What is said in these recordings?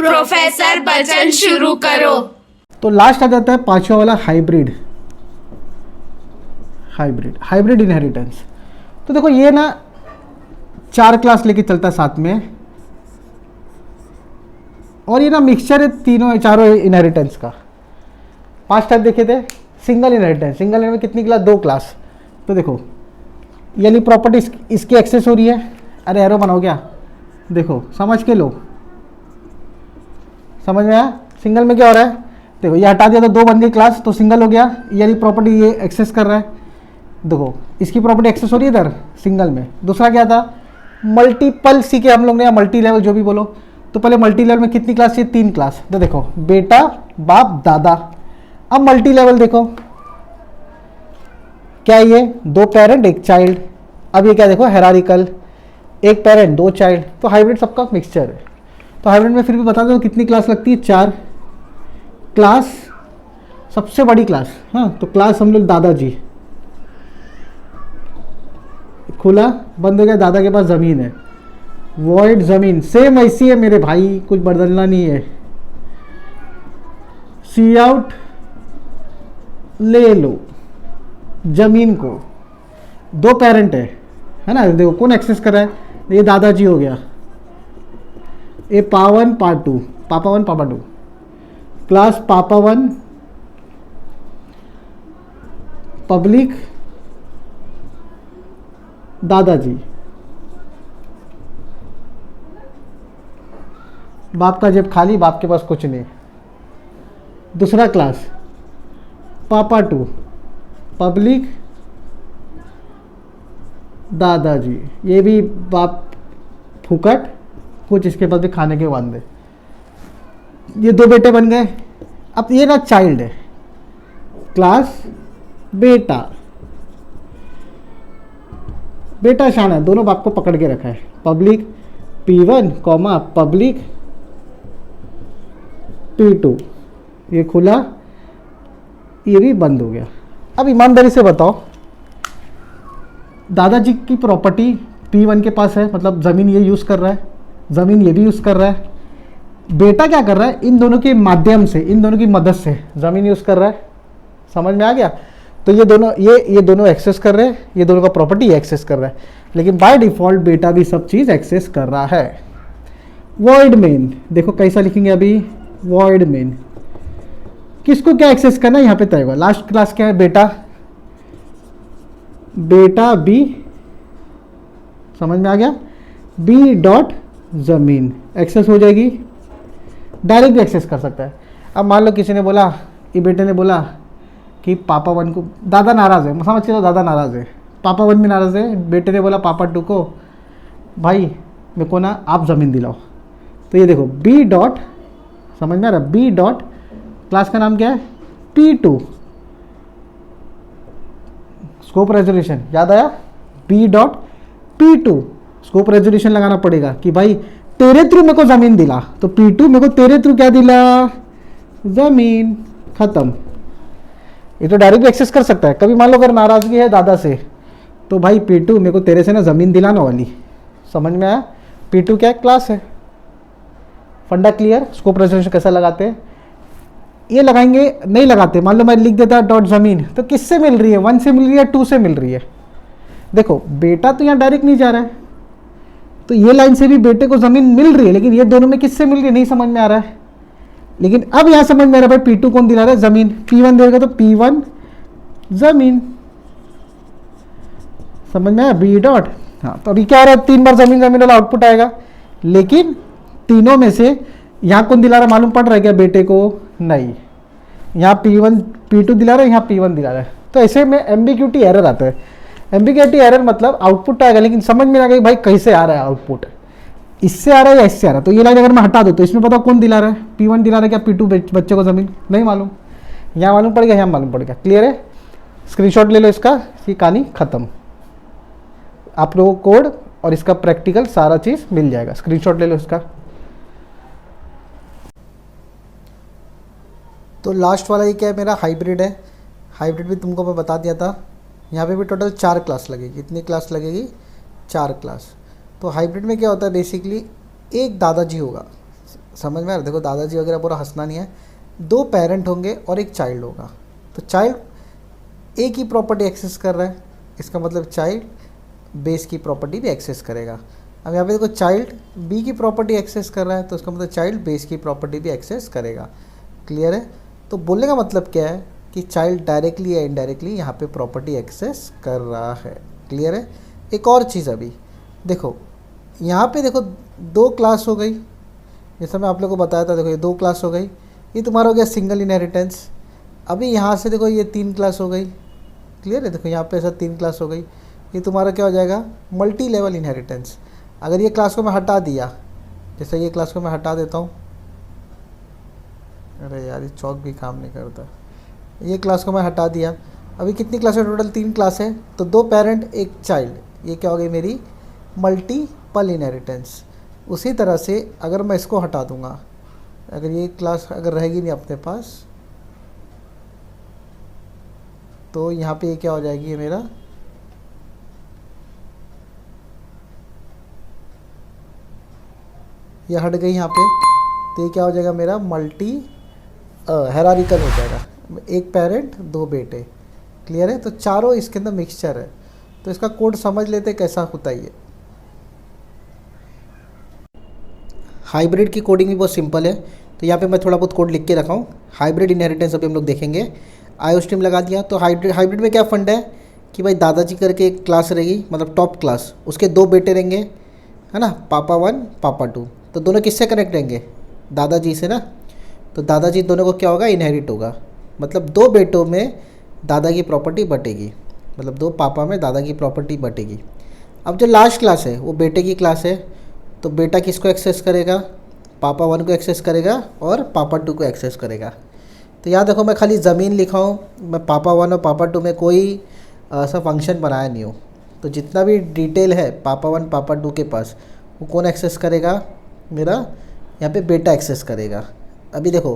Professor बचन शुरू करो। तो लास्ट आ जाता है पांचवा वाला हाइब्रिड। Hybrid inheritance. तो देखो ये ना 4 क्लास लेके चलता है साथ में, और ये ना मिक्सचर है तीनों चारों इनहेरिटेंस का। 5 टाइप देखे थे। सिंगल इनहेरिटेंस, सिंगल में कितनी क्लास? 2 क्लास। तो देखो यानी प्रॉपर्टी इसकी एक्सेस हो रही है। अरे एरो बनाओ क्या? देखो समझ के लो, समझ में आया? सिंगल में क्या हो रहा है? देखो ये हटा दिया तो 2 बन गई क्लास, तो सिंगल हो गया, यानी प्रॉपर्टी ये एक्सेस कर रहा है। देखो इसकी प्रॉपर्टी एक्सेस हो रही है इधर सिंगल में। दूसरा क्या था? मल्टीपल सी के हम लोग ने, या मल्टी लेवल जो भी बोलो। तो पहले मल्टी लेवल में कितनी क्लास चाहिए? 3 क्लास। तो देखो बेटा बाप दादा। अब मल्टी लेवल देखो क्या ये 2 पेरेंट 1 चाइल्ड। अब ये क्या देखो हेरारिकल, 1 पेरेंट 2 चाइल्ड। तो हाइब्रिड सबका मिक्सचर है। तो हाइब्रिड में फिर भी बता दो कितनी क्लास लगती है? 4 क्लास, सबसे बड़ी क्लास। हाँ तो क्लास हम लोग दादाजी, खुला बंद हो गया, दादा के पास ज़मीन है, वॉइड ज़मीन सेम ऐसी है मेरे भाई, कुछ बदलना नहीं है। सी आउट ले लो ज़मीन को। 2 पेरेंट है ना? देखो कौन एक्सेस कर रहा है? ये दादाजी हो गया, ये पापा 1 पापा 1 पापा 2, क्लास पापा 1 पब्लिक दादाजी। बाप का जेब खाली, बाप के पास कुछ नहीं। दूसरा क्लास पापा 2 पब्लिक दादाजी, ये भी बाप फुकट, कुछ इसके पास भी खाने के वांदे। ये 2 बेटे बन गए। अब ये ना चाइल्ड है, क्लास बेटा, बेटा शान है, दोनों बाप को पकड़ के रखा है। Public P1 comma public P2, ये खुला, ये भी बंद हो गया। अब ईमानदारी से बताओ, दादाजी की प्रॉपर्टी P1 के पास है, मतलब ज़मीन ये यूज़ कर रहा है, ज़मीन ये भी यूज़ कर रहा है। बेटा क्या कर रहा है? इन दोनों के माध्यम से, इन दोनों की मदद से ज़मीन यूज़ कर रहा है। समझ में आ गया? तो ये दोनों एक्सेस कर रहे हैं, ये दोनों का प्रॉपर्टी एक्सेस कर रहा है, लेकिन बाय डिफ़ॉल्ट बेटा भी सब चीज़ एक्सेस कर रहा है। वॉइड मेन देखो कैसा लिखेंगे अभी? वॉइड मेन किसको क्या एक्सेस करना है यहाँ पे तय होगा। लास्ट क्लास क्या है? बेटा बी, समझ में आ गया? बी डॉट ज़मीन एक्सेस हो जाएगी, डायरेक्ट भी एक्सेस कर सकता है। अब मान लो किसी ने बोला, ये बेटे ने बोला कि पापा 1 को, दादा नाराज़ है, समझ चलो दादा नाराज़ है, पापा 1 भी नाराज़ है। बेटे ने बोला पापा 2 को, भाई मेरे को ना आप ज़मीन दिलाओ। तो ये देखो बी डॉट, समझ में आ रहा? बी डॉट क्लास का नाम क्या है? P2 स्कोप रेजोल्यूशन, याद आया? B dot P2 scope resolution लगाना पड़ेगा कि भाई तेरे थ्रू मेरे को ज़मीन दिला। तो P2 मेरे को तेरे थ्रू क्या दिला? ज़मीन। ख़त्म। ये तो डायरेक्ट भी एक्सेस कर सकता है। कभी मान लो अगर नाराज़गी है दादा से, तो भाई P2 मेरे को तेरे से ना ज़मीन दिलाना वाली। समझ में आया? P2 क्या है? क्लास है। फंडा क्लियर? स्कोप रेजोल्यूशन कैसा लगाते हैं? ये लगाएंगे, नहीं लगाते। मान लो मैं लिख देता डॉट ज़मीन, तो किससे मिल रही है? 1 से मिल रही है, 2 से मिल रही है। देखो बेटा तो यहाँ डायरेक्ट नहीं जा रहा है, तो ये लाइन से भी बेटे को ज़मीन मिल रही है, लेकिन ये दोनों में किससे मिल रही है नहीं समझ में आ रहा है। लेकिन अब यहाँ समझ में आ रहा है भाई P2 कौन दिला रहा है? ज़मीन। P1 देगा तो P1 ज़मीन। समझ में आया? बी डॉट, हाँ। तो अभी क्या हो रहा है? 3 बार ज़मीन वाला आउटपुट आएगा, लेकिन तीनों में से यहाँ कौन दिला रहा है मालूम पड़ रहा है क्या? बेटे को नहीं। यहाँ P2 दिला रहा है, यहाँ P1 दिला रहा है। तो ऐसे में एम्बिग्यूटी एरर आता है। एम्बिग्यूटी एरर मतलब आउटपुट आएगा, लेकिन समझ में आ गई भाई कैसे आ रहा है आउटपुट, इससे आ रहा है या इससे आ रहा है। तो ये लाइन अगर मैं हटा दूँ तो इसमें बताओ कौन दिला रहा है? P1 दिला रहा है क्या P2 बच्चे को ज़मीन? नहीं मालूम। यहाँ मालूम पड़ेगा, यहाँ मालूम पड़ेगा। क्लियर है? स्क्रीनशॉट ले लो इसका, ये कहानी ख़त्म। आप लोगों को कोड और इसका प्रैक्टिकल सारा चीज़ मिल जाएगा। स्क्रीनशॉट ले लो इसका। तो लास्ट वाला ये क्या है? मेरा हाइब्रिड है। हाइब्रिड भी तुमको मैं बता दिया था। यहाँ पे भी टोटल 4 क्लास लगेगी। कितनी क्लास लगेगी? 4 क्लास। तो हाइब्रिड में क्या होता है? बेसिकली एक दादाजी होगा, समझ में आ रहा है? देखो दादाजी वगैरह पूरा हंसना नहीं है। दो पेरेंट होंगे और एक चाइल्ड होगा, तो चाइल्ड ए की प्रॉपर्टी एक्सेस कर रहा है, इसका मतलब चाइल्ड बेस की प्रॉपर्टी भी एक्सेस करेगा। अब यहाँ पे देखो चाइल्ड बी की प्रॉपर्टी एक्सेस कर रहा है, तो इसका मतलब चाइल्ड बेस की प्रॉपर्टी भी एक्सेस करेगा। क्लियर है? तो बोलने का मतलब क्या है कि चाइल्ड डायरेक्टली या इनडायरेक्टली यहाँ पे प्रॉपर्टी एक्सेस कर रहा है। क्लियर है? एक और चीज़ अभी देखो, यहाँ पे देखो दो क्लास हो गई, जैसा मैं आप लोगों को बताया था। देखो ये दो क्लास हो गई, ये तुम्हारा हो गया सिंगल इनहेरिटेंस। अभी यहाँ से देखो ये तीन क्लास हो गई। क्लियर है? देखो यहाँ पे ऐसा तीन क्लास हो गई, ये तुम्हारा क्या हो जाएगा, मल्टी लेवल इनहेरिटेंस। अगर ये क्लास को मैं हटा दिया, जैसे ये क्लास को मैं हटा देता हूँ, अरे यार ये चौक भी काम नहीं करता, ये क्लास को मैं हटा दिया। अभी कितनी क्लास है टोटल? तीन क्लास है, तो दो पेरेंट एक चाइल्ड, ये क्या हो गई मेरी मल्टीपल इनहेरिटेंस। उसी तरह से अगर मैं इसको हटा दूंगा, अगर ये क्लास अगर रहेगी नहीं अपने पास, तो यहाँ पे ये क्या हो जाएगी, ये मेरा ये हट गई यहाँ पे, तो ये क्या हो जाएगा मेरा मल्टी हेरारिकल हो जाएगा, एक पेरेंट दो बेटे। क्लियर है? तो चारों इसके अंदर मिक्सचर है। तो इसका कोड समझ लेते कैसा होता है ये। हाइब्रिड की कोडिंग भी बहुत सिंपल है, तो यहाँ पे मैं थोड़ा बहुत कोड लिख के रखा हूँ। हाइब्रिड इनहेरिटेंस अभी हम लोग देखेंगे। आयो स्ट्रीम लगा दिया, तो हाइब्रिड में क्या फंड है कि भाई दादाजी करके एक क्लास रहेगी, मतलब टॉप क्लास, उसके दो बेटे रहेंगे, है ना, पापा 1 पापा 2। तो दोनों किससे कनेक्ट रहेंगे? दादाजी से ना। तो दादाजी दोनों को क्या होगा, इनहेरिट होगा। मतलब दो बेटों में दादा की प्रॉपर्टी बटेगी, मतलब दो पापा में दादा की प्रॉपर्टी बटेगी। अब जो लास्ट क्लास है वो बेटे की क्लास है, तो बेटा किसको एक्सेस करेगा, पापा 1 को एक्सेस करेगा और पापा 2 को एक्सेस करेगा। तो याद रखो मैं खाली ज़मीन लिखा हूँ, मैं पापा 1 और पापा 2 में कोई ऐसा फंक्शन बनाया नहीं हो। तो जितना भी डिटेल है पापा 1 पापा 2 के पास, वो कौन एक्सेस करेगा, मेरा यहाँ पे बेटा एक्सेस करेगा। अभी देखो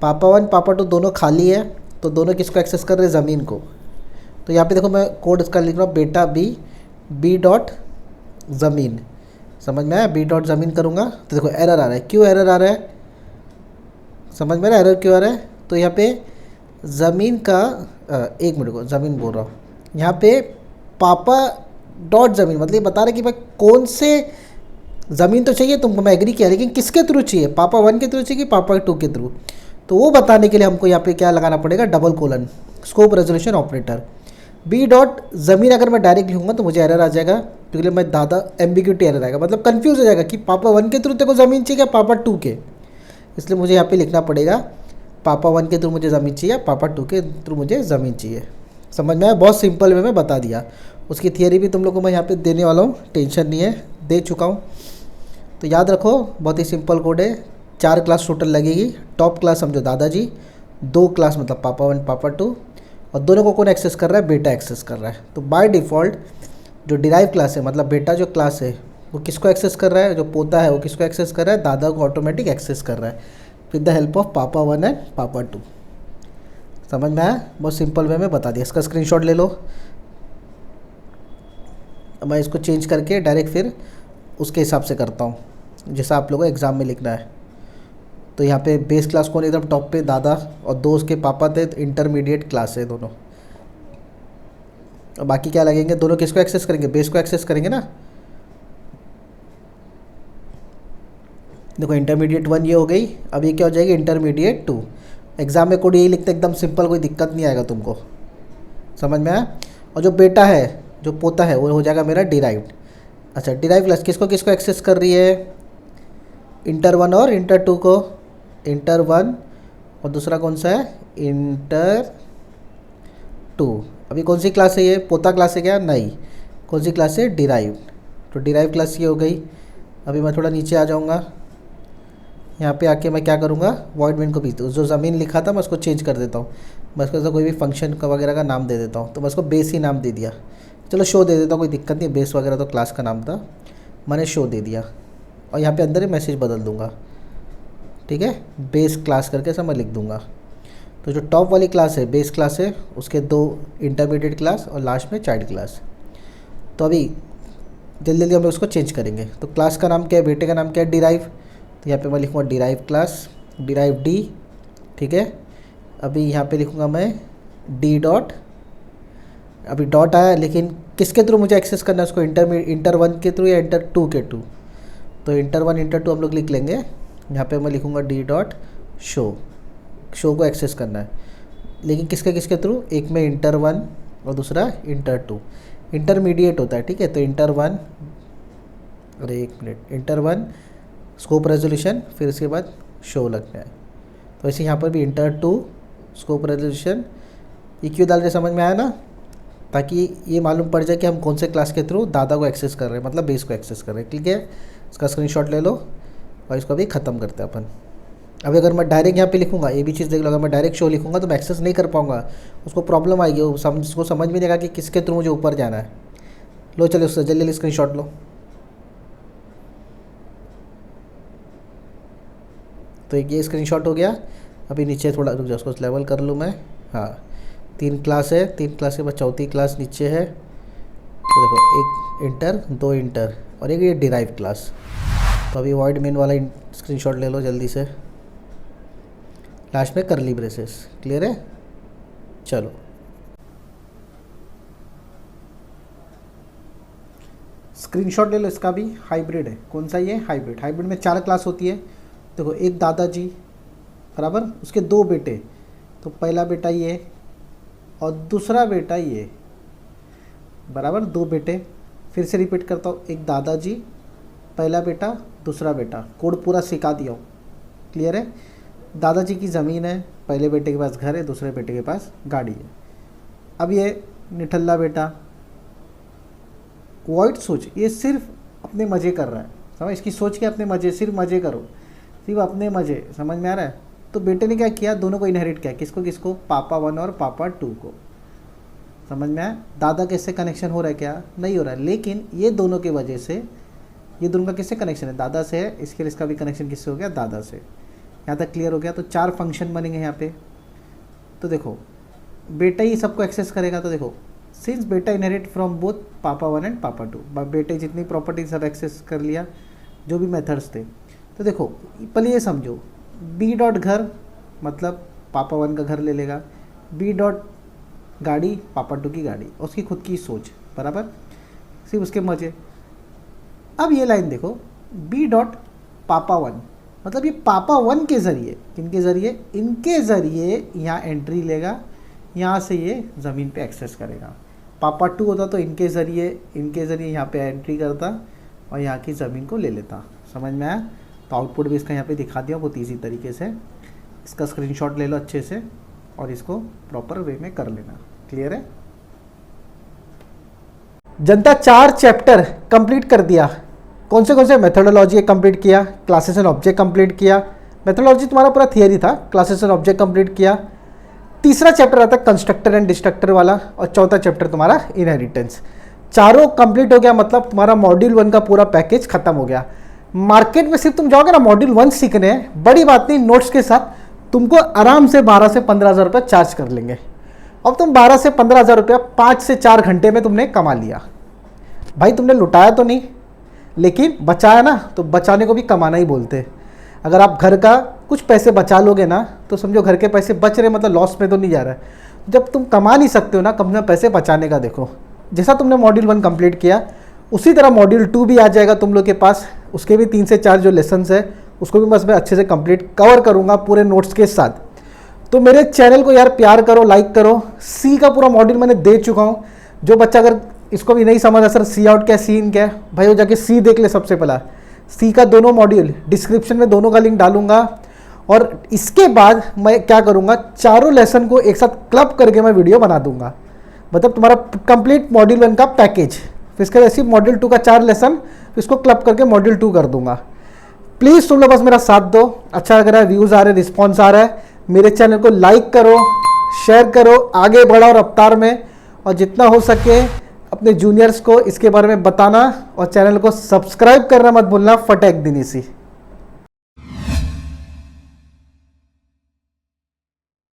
पापा 1 पापा 2 दोनों खाली है, तो दोनों किसको एक्सेस कर रहे हैं, ज़मीन को। तो यहाँ पे देखो मैं कोड इसका लिख रहा हूँ, बेटा बी डॉट ज़मीन। समझ में आया? बी डॉट ज़मीन करूँगा तो देखो एरर आ रहा है। क्यों एरर आ रहा है, समझ में आ रहा है एरर क्यों आ रहा है? तो यहाँ पे ज़मीन का एक मिनट को ज़मीन बोल रहा हूँ, यहाँ पे पापा डॉट ज़मीन, मतलब ये बता रहा है कि भाई कौन से ज़मीन तो चाहिए तुमको, मैं एग्री किया, लेकिन किसके थ्रू चाहिए, पापा 1 के थ्रू चाहिए कि पापा 2 के थ्रू। तो वो बताने के लिए हमको यहाँ पे क्या लगाना पड़ेगा, double colon, scope resolution operator. B dot ज़मीन अगर मैं डायरेक्ट लिखूँगा तो मुझे एरर आ जाएगा, क्योंकि मैं दादा एम्बिग्यूटी एरर आएगा, मतलब कंफ्यूज हो जाएगा कि पापा 1 के थ्रू तेरे को ज़मीन चाहिए या पापा 2 के। इसलिए मुझे यहाँ पे लिखना पड़ेगा पापा 1 के थ्रू मुझे ज़मीन चाहिए, पापा 2 के थ्रू मुझे ज़मीन चाहिए। समझ में आया? बहुत सिंपल वे में बता दिया। उसकी थियरी भी तुम लोग को मैं यहाँ पे देने वाला हूँ, टेंशन नहीं है, दे चुका हूँ। तो याद रखो बहुत ही सिंपल कोड है। 4 क्लास टोटल लगेगी। टॉप क्लास समझो दादाजी, 2 क्लास मतलब पापा 1 पापा 2, और दोनों को कौन एक्सेस कर रहा है, बेटा एक्सेस कर रहा है। तो बाय डिफ़ॉल्ट जो डिराइव क्लास है, मतलब बेटा जो क्लास है वो किसको एक्सेस कर रहा है, जो पोता है वो किसको एक्सेस कर रहा है, दादा को ऑटोमेटिक एक्सेस कर रहा है विद द हेल्प ऑफ पापा 1 एंड पापा 2। समझ में आया? बहुत सिंपल वे में बता दिया। इसका स्क्रीनशॉट ले लो। मैं इसको चेंज करके डायरेक्ट फिर उसके हिसाब से करता हूँ जैसा आप लोगों को एग्ज़ाम में लिखना है। तो यहाँ पे बेस क्लास कौन एकदम टॉप पे, दादा, और 2 उसके पापा थे, तो इंटरमीडिएट क्लास है दोनों। और बाकी क्या लगेंगे, दोनों किसको एक्सेस करेंगे, बेस को एक्सेस करेंगे ना। देखो इंटरमीडिएट 1 ये हो गई, अब ये क्या हो जाएगी, इंटरमीडिएट 2। एग्ज़ाम में कोड यही लिखते एकदम सिंपल, कोई दिक्कत नहीं आएगा तुमको। समझ में आया? और जो बेटा है, जो पोता है, वो हो जाएगा मेरा डिराइव्ड। अच्छा, डिराइव क्लास किसको किसको एक्सेस कर रही है, इंटर 1 और इंटर 2 को। इंटर 1 और दूसरा कौन सा है, इंटर 2। अभी कौन सी क्लास है, ये पोता क्लास है क्या, नहीं, कौन सी क्लास है, डिराइव। तो डिराइव क्लास ये हो गई। अभी मैं थोड़ा नीचे आ जाऊँगा, यहाँ पे आके मैं क्या करूँगा, वॉइड मेन को भी तो जो ज़मीन लिखा था मैं उसको चेंज कर देता हूँ। मैं उसको कोई भी फंक्शन का वगैरह का नाम दे देता हूँ। तो मैं उसको बेस ही नाम दे दिया, चलो शो दे देता हूँ, कोई दिक्कत नहीं। बेस वगैरह तो क्लास का नाम था, मैंने शो दे दिया। और यहाँ पे अंदर ही मैसेज बदल दूँगा, ठीक है, बेस क्लास करके सब मैं लिख दूँगा। तो जो टॉप वाली क्लास है बेस क्लास है, उसके 2 इंटरमीडिएट क्लास और लास्ट में चाइल्ड क्लास। तो अभी जल्दी जल्दी हम लोग उसको चेंज करेंगे। तो क्लास का नाम क्या है, बेटे का नाम क्या है, डिराइव। तो यहाँ पे मैं लिखूँगा डिराइव क्लास, डिराइव डी, ठीक है। अभी यहाँ पे लिखूँगा मैं डी डॉट, अभी डॉट आया लेकिन किसके थ्रू मुझे एक्सेस करना है उसको, इंटर 1 के थ्रू या इंटर 2 के थ्रू, तो इंटर 1 इंटर 2 हम लोग लिख लेंगे। यहाँ पे मैं लिखूँगा डी डॉट शो, शो को एक्सेस करना है, लेकिन किसके थ्रू, एक में इंटर 1 और दूसरा इंटर 2, इंटरमीडिएट होता है, ठीक है। तो इंटर 1, अरे एक मिनट, इंटर 1 स्कोप रेजोल्यूशन, फिर उसके बाद शो लगना है। तो ऐसे यहाँ पर भी इंटर 2 स्कोप रेजोल्यूशन, ये क्यों डाल रहे समझ में आया ना, ताकि ये मालूम पड़ जाए कि हम कौन से क्लास के थ्रू दादा को एक्सेस कर रहे हैं, मतलब बेस को एक्सेस कर रहे हैं, ठीक है। इसका स्क्रीनशॉट ले लो और इसको अभी ख़त्म करते हैं अपन। अभी अगर मैं डायरेक्ट यहाँ पे लिखूँगा, ये भी चीज़ देख लो, अगर मैं डायरेक्ट शो लिखूँगा तो मैं एक्सेस नहीं कर पाऊँगा, उसको प्रॉब्लम आएगी, उसको समझ में नहीं आएगा कि किसके थ्रू मुझे ऊपर जाना है। लो चलो उससे जल्दी स्क्रीनशॉट लो। तो ये स्क्रीनशॉट हो गया। अभी नीचे थोड़ा रुक जाओ, उसको लेवल कर लूँ मैं। हाँ 3 क्लास है, 3 क्लास के बाद चौथी क्लास नीचे है। तो देखो एक इंटर, 2 इंटर और एक ये डिराइव क्लास। तो अभी वॉइड मेन वाला स्क्रीनशॉट ले लो जल्दी से, लास्ट में करली ब्रेसेस, क्लियर है। चलो स्क्रीनशॉट ले लो, इसका भी हाइब्रिड है। कौन सा ये हाइब्रिड, हाइब्रिड में 4 क्लास होती है। देखो एक दादाजी बराबर, उसके 2 बेटे, तो पहला बेटा ये और दूसरा बेटा ये, बराबर 2 बेटे। फिर से रिपीट करता हूँ, एक दादाजी, पहला बेटा, दूसरा बेटा, कोड पूरा सिखा दिया हूँ, क्लियर है। दादाजी की ज़मीन है, पहले बेटे के पास घर है, दूसरे बेटे के पास गाड़ी है। अब ये निठल्ला बेटा, वॉइड सोच, ये सिर्फ अपने मज़े कर रहा है, समझ, इसकी सोच के अपने मज़े, सिर्फ मज़े करो, सिर्फ अपने मज़े, समझ में आ रहा है। तो बेटे ने क्या किया, दोनों को इनहेरिट किया, किसको, पापा 1 और पापा 2 को, समझ में आया। दादा कैसे कनेक्शन हो रहा है, क्या नहीं हो रहा है, लेकिन ये दोनों की वजह से, ये दोनों का किससे कनेक्शन है, दादा से है, इसके लिए इसका भी कनेक्शन किससे हो गया, दादा से। यहाँ तक क्लियर हो गया। तो 4 फंक्शन बनेंगे यहाँ पे। तो देखो बेटा ही सबको एक्सेस करेगा, तो देखो सिंस बेटा इनहेरिट फ्रॉम बोथ पापा 1 एंड पापा 2, बेटे जितनी प्रॉपर्टी सब एक्सेस कर लिया, जो भी मेथड्स थे। तो देखो पहले ये समझो, बी डॉट घर मतलब पापा 1 का घर ले लेगा, बी डॉट गाड़ी पापा 2 की गाड़ी, उसकी खुद की सोच, बराबर, सिर्फ उसके मज़े। अब ये लाइन देखो, बी डॉट पापा 1 मतलब ये पापा 1 के ज़रिए, किनके ज़रिए, इनके ज़रिए यहाँ एंट्री लेगा, यहाँ से ये ज़मीन पे एक्सेस करेगा। पापा 2 होता तो इनके ज़रिए यहाँ पे एंट्री करता और यहाँ की ज़मीन को ले लेता, समझ में आया। तो आउटपुट भी इसका यहाँ पे दिखा दिया बहुत ईजी तरीके से। इसका स्क्रीनशॉट ले लो अच्छे से और इसको प्रॉपर वे में कर लेना, क्लियर है। जनता 4 चैप्टर कंप्लीट कर दिया। कौन से मेथोडोलॉजी कंप्लीट किया, क्लासेस एंड ऑब्जेक्ट कंप्लीट किया। मेथोडोलॉजी तुम्हारा पूरा थियरी था, क्लासेस एंड ऑब्जेक्ट कंप्लीट किया। तीसरा चैप्टर आता है कंस्ट्रक्टर एंड डिस्ट्रक्टर वाला, और चौथा चैप्टर तुम्हारा इनहेरिटेंस। चारों कंप्लीट हो गया, मतलब तुम्हारा मॉड्यूल 1 का पूरा पैकेज खत्म हो गया। मार्केट में सिर्फ तुम जाओगे ना मॉड्यूल 1 सीखने, बड़ी बात नहीं, नोट्स के साथ तुमको आराम से 12 से 15 हज़ार रुपये चार्ज कर लेंगे। अब तुम 12 से 15 हज़ार रुपया 5 से 4 घंटे में तुमने कमा लिया। भाई तुमने लुटाया तो नहीं, लेकिन बचाया ना, तो बचाने को भी कमाना ही बोलते। अगर आप घर का कुछ पैसे बचा लोगे ना, तो समझो घर के पैसे बच रहे, मतलब लॉस में तो नहीं जा रहा है। जब तुम कमा नहीं सकते हो ना, कम में पैसे बचाने का देखो। जैसा तुमने मॉड्यूल 1 कंप्लीट किया, उसी तरह मॉड्यूल 2 भी आ जाएगा तुम लोग के पास। उसके भी 3 से 4 जो लेसन्स है, उसको भी बस मैं अच्छे से कंप्लीट कवर करूँगा पूरे नोट्स के साथ। तो मेरे चैनल को यार प्यार करो, लाइक करो। सी का पूरा मॉड्यूल मैंने दे चुका हूँ। जो बच्चा अगर इसको भी नहीं समझा सर सी आउट क्या, सी इन क्या, भाई वो जाके सी देख ले। सबसे पहला सी का दोनों मॉड्यूल डिस्क्रिप्शन में दोनों का लिंक डालूंगा। और इसके बाद मैं क्या करूँगा, चारों लेसन को एक साथ क्लब करके मैं वीडियो बना दूंगा, मतलब तुम्हारा कंप्लीट मॉड्यूल 1 का पैकेज। फिर इसके बाद ऐसी मॉड्यूल 2 का 4 लेसन, इसको क्लब करके मॉड्यूल 2 कर दूंगा। प्लीज़ तुम लोग बस मेरा साथ दो। अच्छा लग रहा है, व्यूज़ आ रहे हैं, रिस्पॉन्स आ रहा है, मेरे चैनल को लाइक करो, शेयर करो, आगे बढ़ाओ रफ्तार में। और जितना हो सके अपने जूनियर्स को इसके बारे में बताना, और चैनल को सब्सक्राइब करना मत भूलना। फटेक दिनीसी।